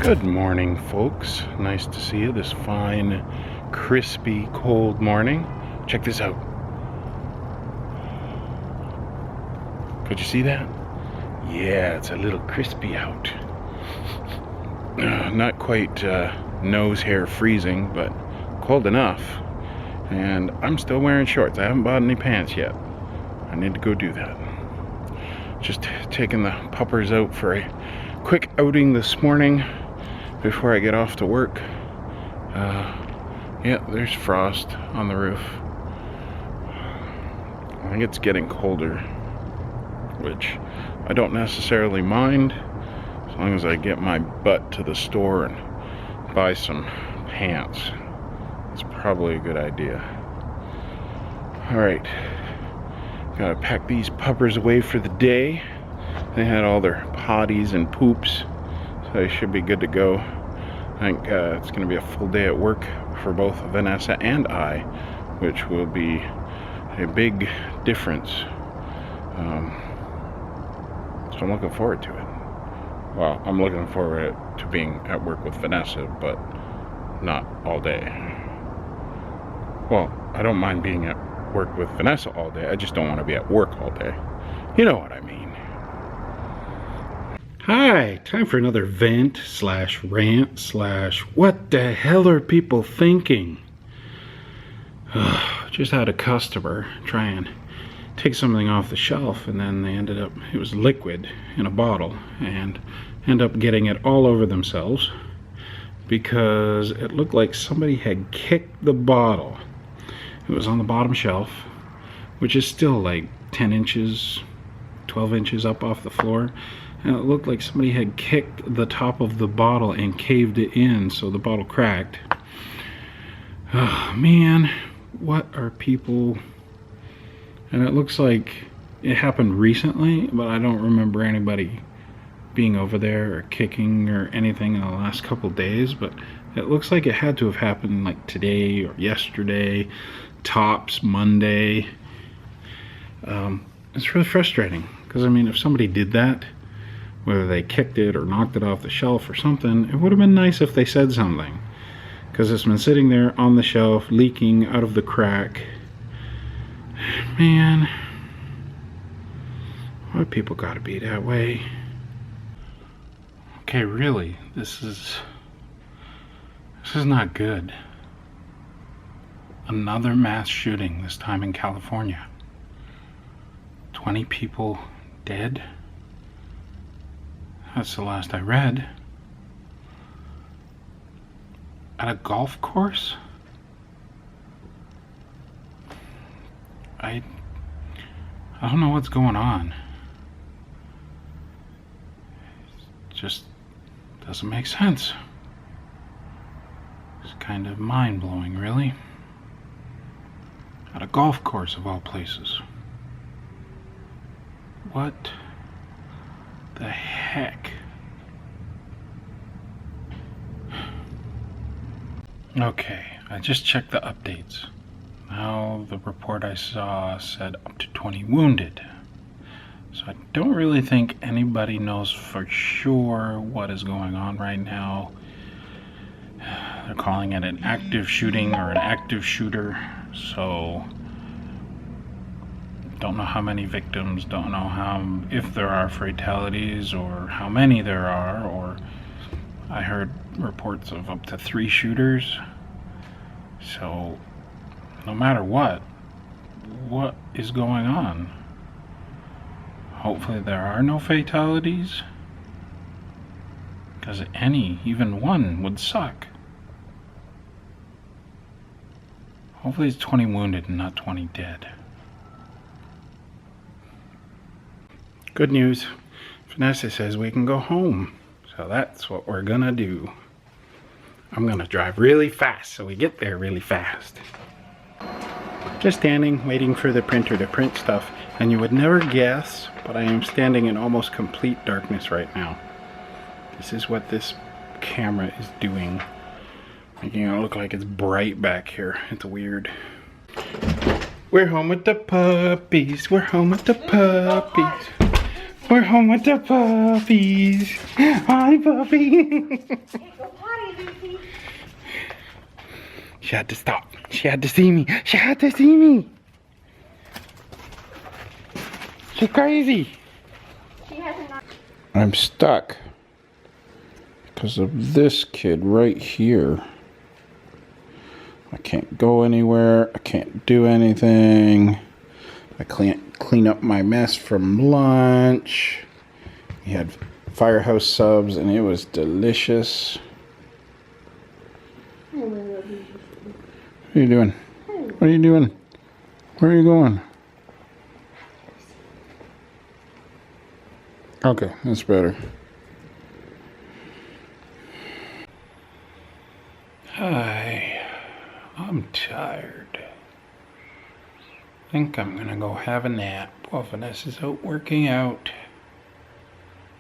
Good morning, folks. Nice to see you this fine, crispy, cold morning. Check this out. Could you see that? Yeah, it's a little crispy out. Not quite nose hair freezing, but cold enough. And I'm still wearing shorts. I haven't bought any pants yet. I need to go do that. Just taking the puppers out for a quick outing this morning before I get off to work. Yeah, there's frost on the roof. I think it's getting colder, which I don't necessarily mind as long as I get my butt to the store and buy some pants. It's probably a good idea. Alright, gotta pack these puppers away for the day. They had all their potties and poops, so they should be good to go. I think it's going to be a full day at work for both Vinesa and I, which will be a big difference. So I'm looking forward to it. Well, I'm looking forward to being at work with Vinesa, but not all day. Well, I don't mind being at work with Vinesa all day. I just don't want to be at work all day. You know what I mean. Hi, time for another vent slash rant slash what the hell are people thinking? Just had a customer try and take something off the shelf, and then they ended up, it was liquid in a bottle, and end up getting it all over themselves because it looked like somebody had kicked the bottle. It was on the bottom shelf, which is still like 10 inches, 12 inches up off the floor. And it looked like somebody had kicked the top of the bottle and caved it in, so the bottle cracked. Oh man, what are people... And it looks like it happened recently, but I don't remember anybody being over there or kicking or anything in the last couple days, but it looks like it had to have happened like today or yesterday, tops Monday. It's really frustrating, because I mean, if somebody did that, whether they kicked it or knocked it off the shelf or something, it would have been nice if they said something, because it's been sitting there on the shelf leaking out of the crack. Man, why people gotta be that way? Okay, really, this is not good. Another mass shooting, this time in California. 20 people dead. That's the last I read. At a golf course? I don't know what's going on. It just doesn't make sense. It's kind of mind-blowing, really. At a golf course, of all places. What the heck? Okay, I just checked the updates. Now the report I saw said up to 20 wounded. So I don't really think anybody knows for sure what is going on right now. They're calling it an active shooting or an active shooter. So don't know how many victims, don't know if there are fatalities or how many there are, or I heard reports of up to 3 shooters. So no matter what is going on? Hopefully there are no fatalities, because even one would suck. Hopefully it's 20 wounded and not 20 dead. Good news, Vinesa says we can go home, so that's what we're gonna do. I'm gonna drive really fast so we get there really fast. Just standing, waiting for the printer to print stuff, and you would never guess, but I am standing in almost complete darkness right now. This is what this camera is doing, making it look like it's bright back here. It's weird. We're home with the puppies. We're home with the puppies. We're home with the puppies. Hi, puppy. Hey, go potty, Lucy. She had to stop. She had to see me. She had to see me. She's crazy. She hasn't. I'm stuck because of this kid right here. I can't go anywhere. I can't do anything. I can't clean up my mess from lunch. We had Firehouse Subs and it was delicious. What are you doing? What are you doing? Where are you going? Okay, that's better. Hi, I'm tired. I think I'm gonna go have a nap while Vanessa's out working out.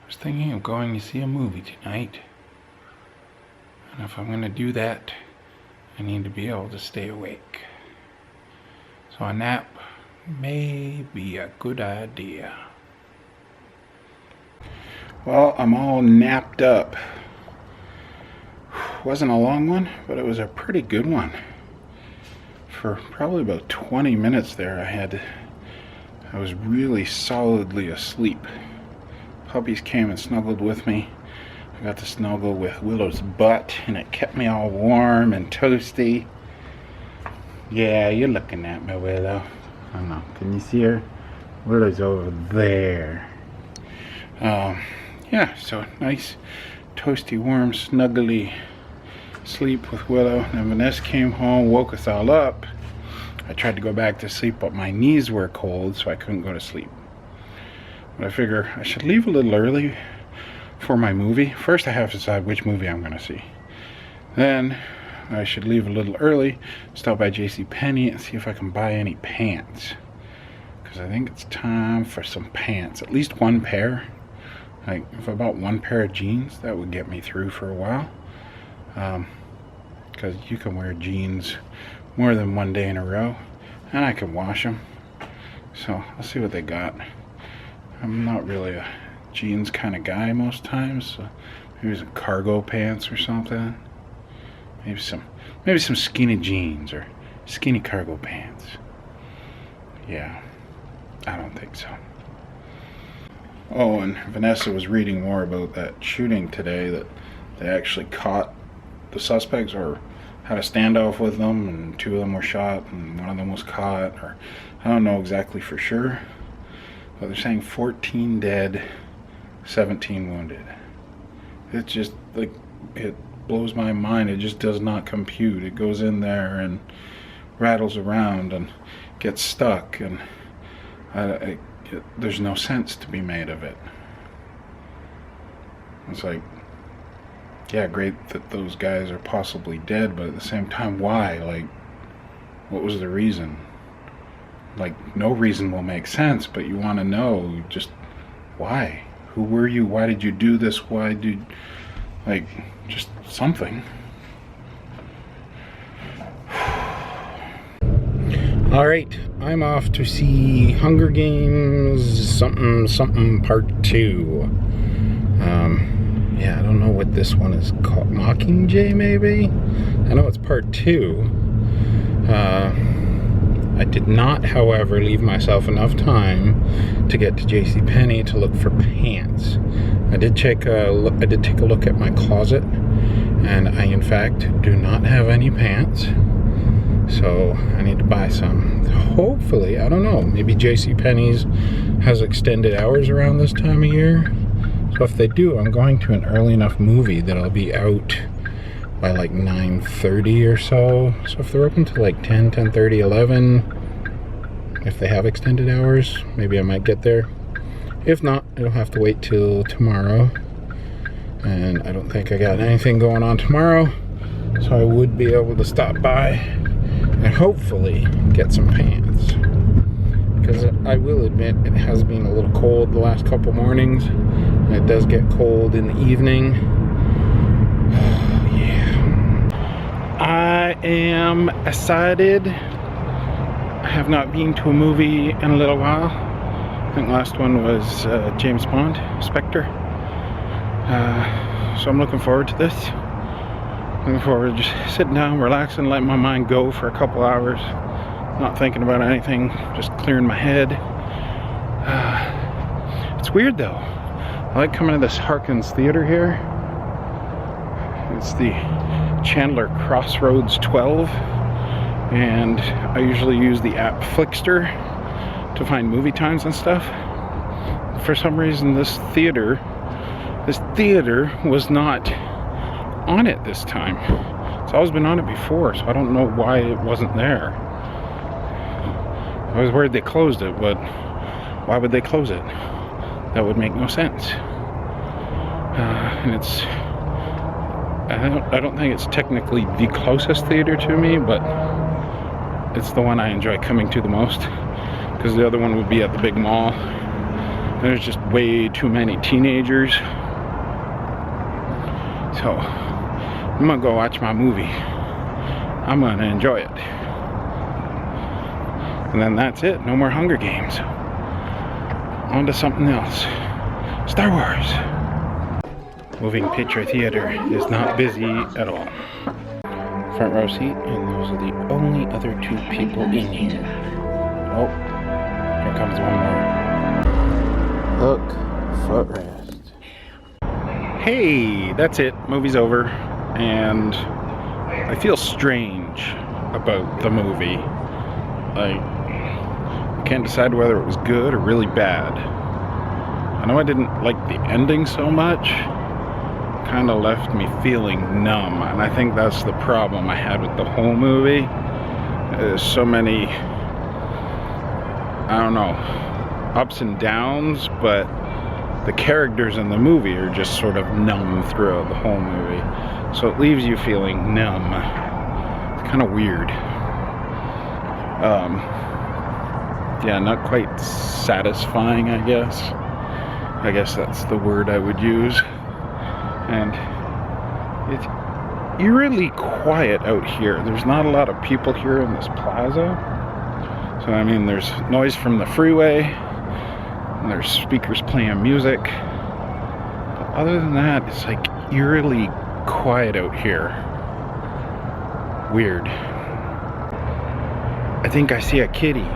I was thinking of going to see a movie tonight. And if I'm gonna do that, I need to be able to stay awake. So a nap may be a good idea. Well, I'm all napped up. Wasn't a long one, but it was a pretty good one. For probably about 20 minutes there, I was really solidly asleep. Puppies came and snuggled with me. I got to snuggle with Willow's butt, and it kept me all warm and toasty. Yeah, you're looking at me, Willow. I don't know. Can you see her? Willow's over there. Yeah, so nice, toasty, warm, snuggly sleep with Willow. And Vanessa came home, woke us all up. I tried to go back to sleep, but my knees were cold, so I couldn't go to sleep. But I figure I should leave a little early for my movie. First, I have to decide which movie I'm going to see. Then, I should leave a little early, stop by JCPenney and see if I can buy any pants. Because I think it's time for some pants. At least one pair. Like, if I bought one pair of jeans, that would get me through for a while. Because you can wear jeans more than one day in a row. And I can wash them. So, I'll see what they got. I'm not really a jeans kind of guy most times. So maybe some cargo pants or something. Maybe some skinny jeans or skinny cargo pants. Yeah, I don't think so. Oh, and Vinesa was reading more about that shooting today, that they actually caught the suspects or had a standoff with them, and 2 of them were shot and 1 of them was caught, or I don't know exactly for sure, but they're saying 14 dead, 17 wounded. It's just like, it blows my mind. It just does not compute. It goes in there and rattles around and gets stuck, and there's no sense to be made of it. It's like, yeah, great that those guys are possibly dead, but at the same time, why? Like, what was the reason? Like, no reason will make sense, but you want to know just why. Who were you? Why did you do this? Why did, like, just something. Alright, I'm off to see Hunger Games something part 2. Yeah, I don't know what this one is called. Mockingjay, maybe? I know it's part 2. I did not, however, leave myself enough time to get to JCPenney to look for pants. I did take a look at my closet, and I in fact do not have any pants. So I need to buy some. Hopefully, I don't know, maybe JCPenney's has extended hours around this time of year. So if they do, I'm going to an early enough movie that I'll be out by like 9:30 or so. So if they're open to like 10, 10:30, 11, if they have extended hours, maybe I might get there. If not, it'll have to wait till tomorrow. And I don't think I got anything going on tomorrow. So I would be able to stop by and hopefully get some pants. Because I will admit, it has been a little cold the last couple mornings. And it does get cold in the evening. Yeah. I am excited. I have not been to a movie in a little while. think last one was James Bond, Spectre. So I'm looking forward to this. Looking forward to just sitting down, relaxing, letting my mind go for a couple hours. Not thinking about anything, just clearing my head. It's weird though. I like coming to this Harkins Theater here. It's the Chandler Crossroads 12. And I usually use the app Flickster to find movie times and stuff. For some reason this theater was not on it this time. It's always been on it before, so I don't know why it wasn't there. I was worried they closed it, but why would they close it? That would make no sense. And it's, I don't think it's technically the closest theater to me, but it's the one I enjoy coming to the most, because the other one would be at the big mall. There's just way too many teenagers. So I'm gonna go watch my movie. I'm gonna enjoy it. And then that's it. No more Hunger Games. On to something else. Star Wars. Moving picture theater is not busy at all. Front row seat, and those are the only other two people in here. Oh, here comes one more. Look, footrest. Hey, that's it. Movie's over, and I feel strange about the movie. I can't decide whether it was good or really bad. I know I didn't like the ending so much. Kind of left me feeling numb, and I think that's the problem I had with the whole movie. There's so many, I don't know, ups and downs, but the characters in the movie are just sort of numb throughout the whole movie. So it leaves you feeling numb. It's kind of weird. Yeah, not quite satisfying, I guess. I guess that's the word I would use. And it's eerily quiet out here. There's not a lot of people here in this plaza. So I mean, there's noise from the freeway, and there's speakers playing music. But other than that, it's like eerily quiet out here. Weird. I think I see a kitty.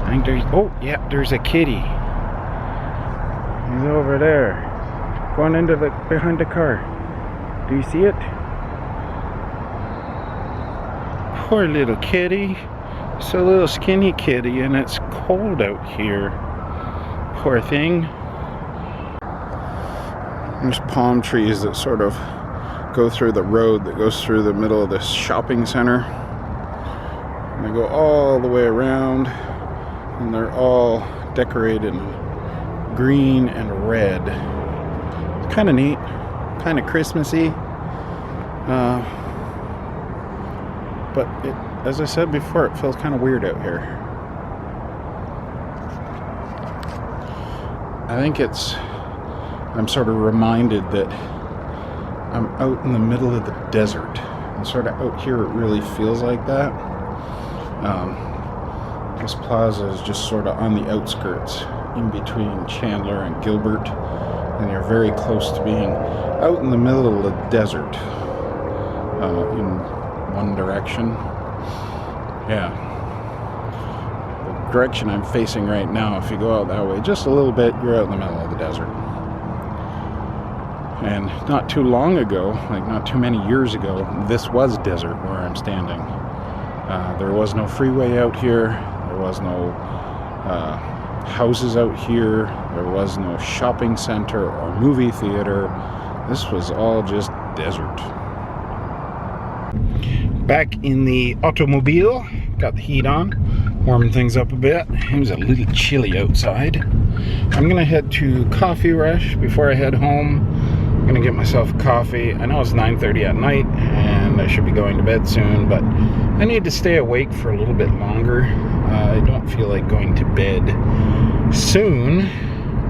I think there's, oh yeah, there's a kitty. He's over there. Going into the, behind the car. Do you see it? Poor little kitty. It's a little skinny kitty, and it's cold out here. Poor thing. There's palm trees that sort of go through the road that goes through the middle of this shopping center. And they go all the way around, and they're all decorated in green and red. Kind of neat, kind of Christmassy, but it, as I said before, it feels kind of weird out here. I think it's, I'm sort of reminded that I'm out in the middle of the desert, and sort of out here it really feels like that. This plaza is just sort of on the outskirts, in between Chandler and Gilbert. And you're very close to being out in the middle of the desert, in one direction. Yeah. The direction I'm facing right now, if you go out that way just a little bit, you're out in the middle of the desert. And not too long ago, like not too many years ago, this was desert where I'm standing. There was no freeway out here. There was no houses out here. There was no shopping center or movie theater. This was all just desert. Back in the automobile, got the heat on, warming things up a bit. It was a little chilly outside. I'm gonna head to Coffee Rush before I head home. I'm gonna get myself a coffee. I know it's 9:30 at night and I should be going to bed soon, but I need to stay awake for a little bit longer. I don't feel like going to bed soon,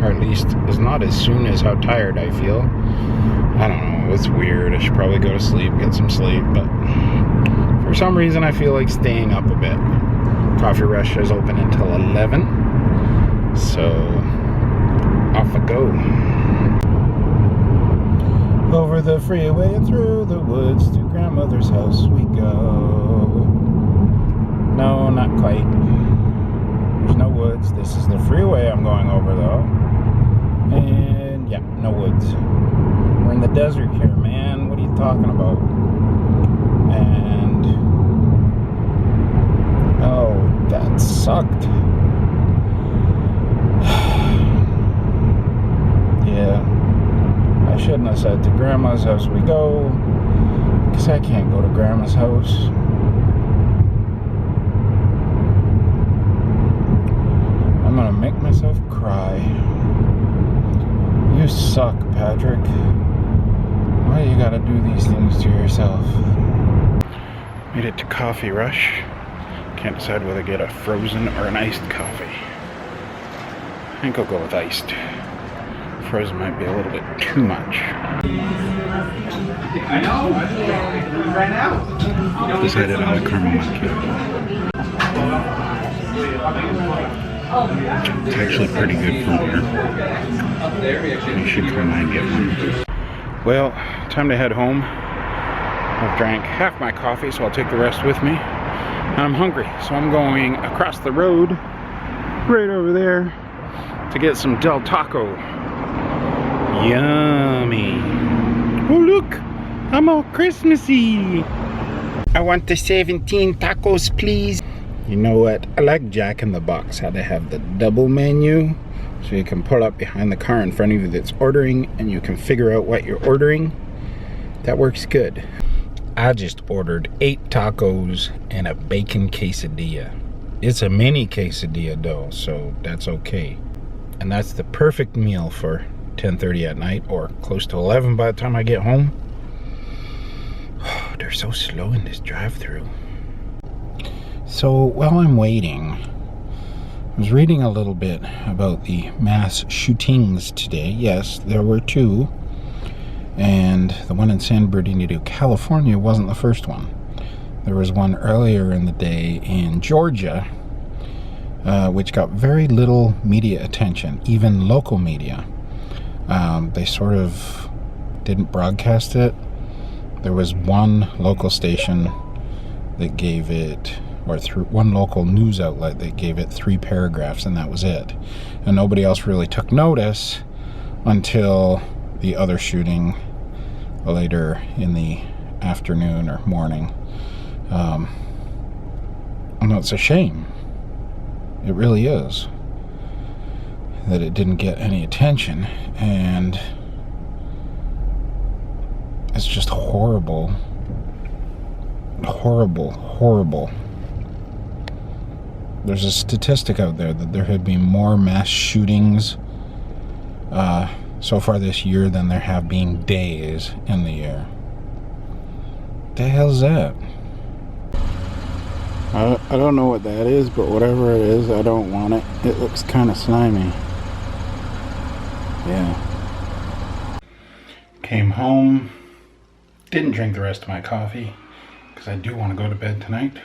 or at least it's not as soon as how tired I feel. I don't know, it's weird. I should probably go to sleep, get some sleep, but for some reason I feel like staying up a bit. Coffee Rush is open until 11. So off I go. Over the freeway and through the woods to grandmother's house we go. No, not quite. There's no woods. This is the freeway I'm going over though. And yeah, no woods. We're in the desert here, man. What are you talking about? And oh, that sucked. Yeah, I shouldn't have said to grandma's house we go, because I can't go to grandma's house. I'm gonna make myself cry. You suck, Patrick. Why you gotta do these things to yourself? Made it to Coffee Rush. Can't decide whether to get a frozen or an iced coffee. I think I'll go with iced. Frozen might be a little bit too much. I know. We ran out. Decided on the caramel macchiato. It's actually pretty good from here. You should come and get one. Well, time to head home. I've drank half my coffee, so I'll take the rest with me. And I'm hungry, so I'm going across the road, right over there, to get some Del Taco. Yummy. Oh look, I'm all Christmassy. I want the 17 tacos, please. You know what? I like Jack in the Box, how they have the double menu. So you can pull up behind the car in front of you that's ordering and you can figure out what you're ordering. That works good. I just ordered 8 tacos and a bacon quesadilla. It's a mini quesadilla though, so that's okay. And that's the perfect meal for 10:30 at night or close to 11 by the time I get home. Oh, they're so slow in this drive-thru. So while I'm waiting, I was reading a little bit about the mass shootings today. Yes, there were 2. And the one in San Bernardino, California wasn't the first one. There was one earlier in the day in Georgia, which got very little media attention, even local media. They sort of didn't broadcast it. There was one local station that gave it, or one local news outlet that gave it 3 paragraphs, and that was it. And nobody else really took notice until the other shooting later in the afternoon or morning. And it's a shame. It really is that it didn't get any attention, and it's just horrible. Horrible. There's a statistic out there that there had been more mass shootings so far this year than there have been days in the year. The hell's that? I don't know what that is, but whatever it is, I don't want it. It looks kind of slimy. Yeah. Came home. Didn't drink the rest of my coffee because I do want to go to bed tonight.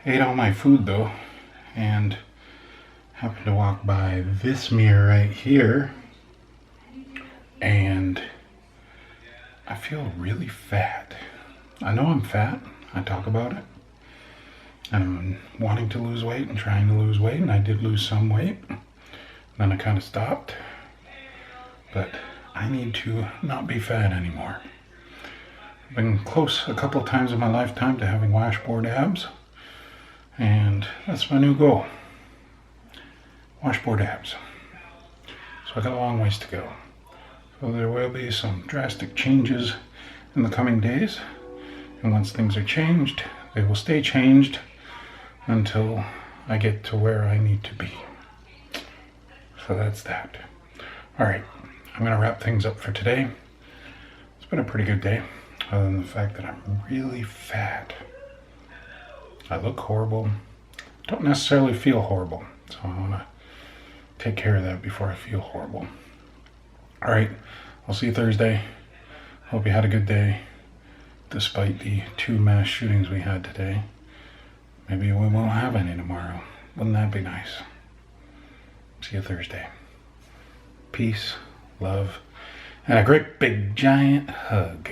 Ate all my food though, and happened to walk by this mirror right here, and I feel really fat. I know I'm fat. I talk about it. I'm wanting to lose weight and trying to lose weight, and I did lose some weight. Then I kind of stopped. But I need to not be fat anymore. I've been close a couple of times in my lifetime to having washboard abs, and that's my new goal. Washboard abs. So I got a long ways to go. So there will be some drastic changes in the coming days, and once things are changed, they will stay changed until I get to where I need to be. So that's that. Alright, I'm going to wrap things up for today. It's been a pretty good day, other than the fact that I'm really fat. I look horrible. Don't necessarily feel horrible, so I want to take care of that before I feel horrible. Alright, I'll see you Thursday. Hope you had a good day, despite the 2 mass shootings we had today. Maybe we won't have any tomorrow. Wouldn't that be nice? See you Thursday. Peace, love, and a great big giant hug.